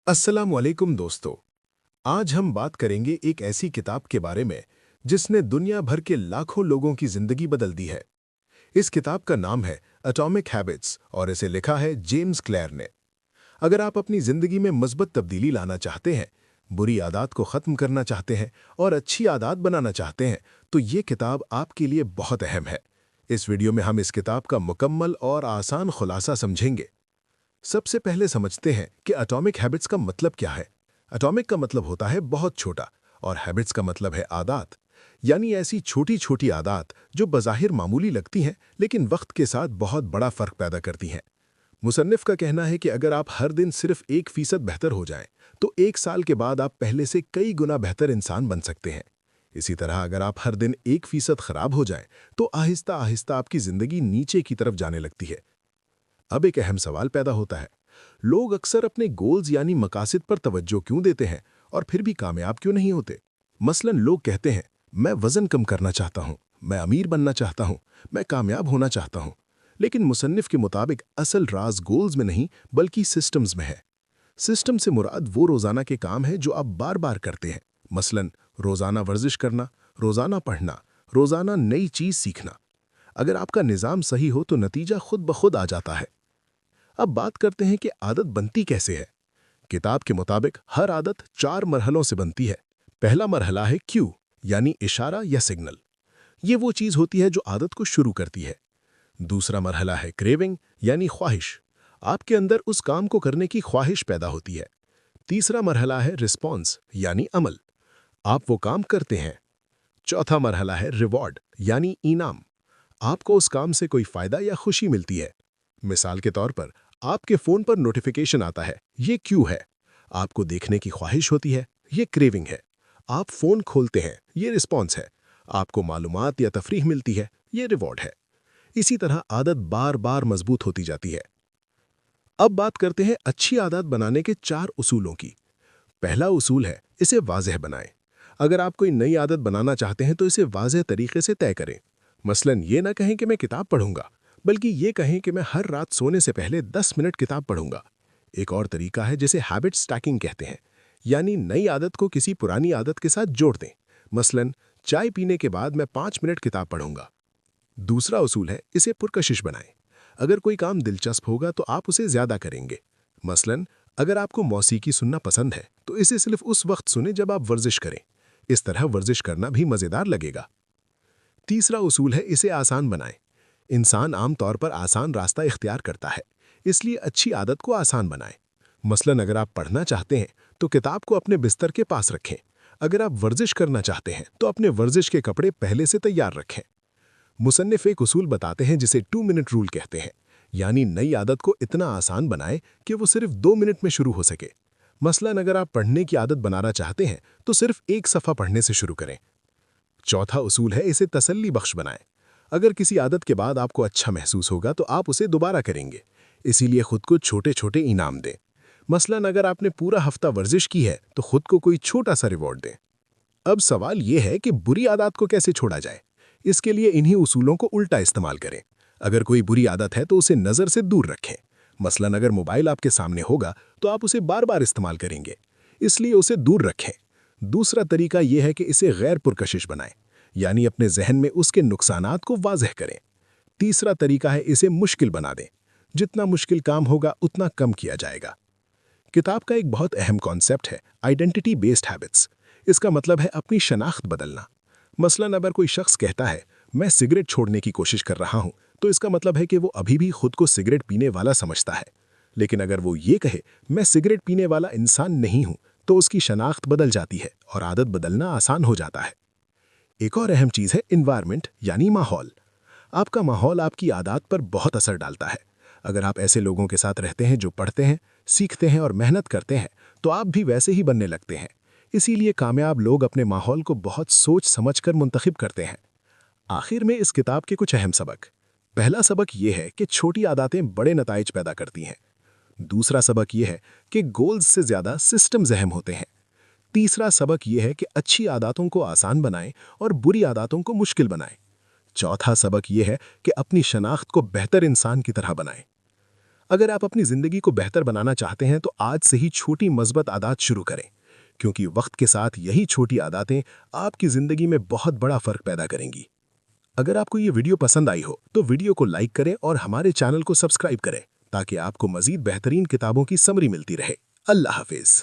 अस्सलामुअलैकुम दोस्तों। आज हम बात करेंगे एक ऐसी किताब के बारे में जिसने दुनिया भर के लाखों लोगों की जिंदगी बदल दी है। इस किताब का नाम है एटॉमिक हैबिट्स और इसे लिखा है जेम्स क्लेयर ने। अगर आप अपनी जिंदगी में मस्बत तब्दीली लाना चाहते हैं, बुरी आदत को ख़त्म करना चाहते हैं और अच्छी आदत बनाना चाहते हैं, तो ये किताब आपके लिए बहुत अहम है। इस वीडियो में हम इस किताब का मुकम्मल और आसान खुलासा समझेंगे। सबसे पहले समझते हैं कि एटॉमिक हैबिट्स का मतलब क्या है। एटॉमिक का मतलब होता है बहुत छोटा और हैबिट्स का मतलब है आदत, यानी ऐसी छोटी छोटी आदत जो बज़ाहिर मामूली लगती हैं लेकिन वक्त के साथ बहुत बड़ा फ़र्क पैदा करती हैं। मुसन्निफ़ का कहना है कि अगर आप हर दिन सिर्फ 1% बेहतर हो जाएं, तो 1 साल के बाद आप पहले से कई गुना बेहतर इंसान बन सकते हैं। इसी तरह अगर आप हर दिन 1% खराब हो जाएं, तो आहिस्ता आहिस्ता आपकी ज़िंदगी नीचे की तरफ जाने लगती है। अब एक अहम सवाल पैदा होता है, लोग अक्सर अपने गोल्स यानी मकासद पर तवज्जो क्यों देते हैं और फिर भी कामयाब क्यों नहीं होते। मसलन लोग कहते हैं, मैं वज़न कम करना चाहता हूँ, मैं अमीर बनना चाहता हूँ, मैं कामयाब होना चाहता हूँ। लेकिन मुसन्निफ़ के मुताबिक असल राज गोल्स में नहीं बल्कि सिस्टम्स में है। सिस्टम से मुराद वो रोज़ाना के काम है जो आप बार बार करते हैं। मसलन रोज़ाना वर्जिश करना, रोज़ाना पढ़ना, रोज़ाना नई चीज़ सीखना। अगर आपका निज़ाम सही हो तो नतीजा खुद ब खुद आ जाता है। अब बात करते हैं कि आदत बनती कैसे है। किताब के मुताबिक हर आदत 4 मरहलों से बनती है। पहला मरहला है क्यू, यानी इशारा या सिग्नल। ये वो चीज़ होती है जो आदत को शुरू करती है। दूसरा मरहला है क्रेविंग, यानी ख्वाहिश। आपके अंदर उस काम को करने की ख्वाहिश पैदा होती है। तीसरा मरहला है रिस्पॉन्स, यानी अमल। आप वो काम करते हैं। चौथा मरहला है रिवॉर्ड, यानी इनाम। आपको उस काम से कोई फ़ायदा या खुशी मिलती है। मिसाल के तौर पर आपके फ़ोन पर नोटिफिकेशन आता है, ये क्यू है। आपको देखने की ख्वाहिश होती है, ये क्रेविंग है। आप फ़ोन खोलते हैं, ये रिस्पॉन्स है। आपको मालूमात या तफरीह मिलती है, ये रिवॉर्ड है। इसी तरह आदत बार बार मजबूत होती जाती है। अब बात करते हैं अच्छी आदत बनाने के 4 उसूलों की। पहला उसूल है, इसे वाज़ेह बनाएं। अगर आप कोई नई आदत बनाना चाहते हैं तो इसे वाज़ेह तरीके से तय करें। मसलन ये ना कहें कि मैं किताब पढ़ूंगा, बल्कि ये कहें कि मैं हर रात सोने से पहले 10 मिनट किताब पढ़ूंगा। एक और तरीका है जिसे हैबिट स्टैकिंग कहते हैं, यानी नई आदत को किसी पुरानी आदत के साथ जोड़ दें। मसलन चाय पीने के बाद मैं 5 मिनट किताब पढ़ूंगा। दूसरा उसूल है, इसे पुरकशिश बनाएं। अगर कोई काम दिलचस्प होगा तो आप उसे ज़्यादा करेंगे। मसलन अगर आपको मौसीकी सुनना पसंद है तो इसे सिर्फ उस वक्त सुने जब आप वर्जिश करें। इस तरह वर्जिश करना भी मज़ेदार लगेगा। तीसरा उसूल है, इसे आसान बनाएं। इंसान आमतौर पर आसान रास्ता इख्तियार करता है, इसलिए अच्छी आदत को आसान बनाएं। मसलन अगर आप पढ़ना चाहते हैं तो किताब को अपने बिस्तर के पास रखें। अगर आप वर्जिश करना चाहते हैं तो अपने वर्जिश के कपड़े पहले से तैयार रखें। मुसन्निफ एक उसूल बताते हैं जिसे 2 मिनट रूल कहते हैं, यानी नई आदत को इतना आसान बनाएं कि वो सिर्फ 2 मिनट में शुरू हो सके। मसलन अगर आप पढ़ने की आदत बनाना चाहते हैं तो सिर्फ एक सफ़ा पढ़ने से शुरू करें। चौथा उसूल है, इसे तसल्ली बख्श बनाएं। अगर किसी आदत के बाद आपको अच्छा महसूस होगा तो आप उसे दोबारा करेंगे, इसीलिए खुद को छोटे छोटे इनाम दें। मसलन अगर आपने पूरा हफ्ता वर्जिश की है तो खुद को कोई छोटा सा रिवॉर्ड दें। अब सवाल यह है कि बुरी आदत को कैसे छोड़ा जाए। इसके लिए इन्हीं उसूलों को उल्टा इस्तेमाल करें। अगर कोई बुरी आदत है तो उसे नज़र से दूर रखें। मसलन अगर मोबाइल आपके सामने होगा तो आप उसे बार बार इस्तेमाल करेंगे, इसलिए उसे दूर रखें। दूसरा तरीका यह है कि इसे गैर पुरकशिश बनाएं, यानी अपने जहन में उसके नुकसानात को वाज़ेह करें। तीसरा तरीका है, इसे मुश्किल बना दें। जितना मुश्किल काम होगा उतना कम किया जाएगा। किताब का एक बहुत अहम कॉन्सेप्ट है आइडेंटिटी बेस्ड हैबिट्स। इसका मतलब है अपनी शनाख्त बदलना। मसलन अगर कोई शख्स कहता है मैं सिगरेट छोड़ने की कोशिश कर रहा हूं, तो इसका मतलब है कि वो अभी भी खुद को सिगरेट पीने वाला समझता है। लेकिन अगर वो ये कहे मैं सिगरेट पीने वाला इंसान नहीं हूं, तो उसकी शनाख्त बदल जाती है और आदत बदलना आसान हो जाता है। एक और अहम चीज़ है इन्वायरमेंट, यानी माहौल। आपका माहौल आपकी आदत पर बहुत असर डालता है। अगर आप ऐसे लोगों के साथ रहते हैं जो पढ़ते हैं, सीखते हैं और मेहनत करते हैं, तो आप भी वैसे ही बनने लगते हैं। इसीलिए कामयाब लोग अपने माहौल को बहुत सोच समझकर मुंतखब करते हैं। आखिर में इस किताब के कुछ अहम सबक। पहला सबक यह है कि छोटी आदतें बड़े नताइज पैदा करती हैं। दूसरा सबक यह है कि गोल्स से ज़्यादा सिस्टम्स अहम होते हैं। तीसरा सबक यह है कि अच्छी आदतों को आसान बनाएं और बुरी आदतों को मुश्किल बनाएं। चौथा सबक यह है कि अपनी शनाख्त को बेहतर इंसान की तरह बनाएं। अगर आप अपनी ज़िंदगी को बेहतर बनाना चाहते हैं तो आज से ही छोटी मस्बत आदत शुरू करें, क्योंकि वक्त के साथ यही छोटी आदतें आपकी ज़िंदगी में बहुत बड़ा फ़र्क पैदा करेंगी। अगर आपको ये वीडियो पसंद आई हो तो वीडियो को लाइक करें और हमारे चैनल को सब्सक्राइब करें ताकि आपको मज़ीद बेहतरीन किताबों की समरी मिलती रहे। अल्लाह हाफिज़।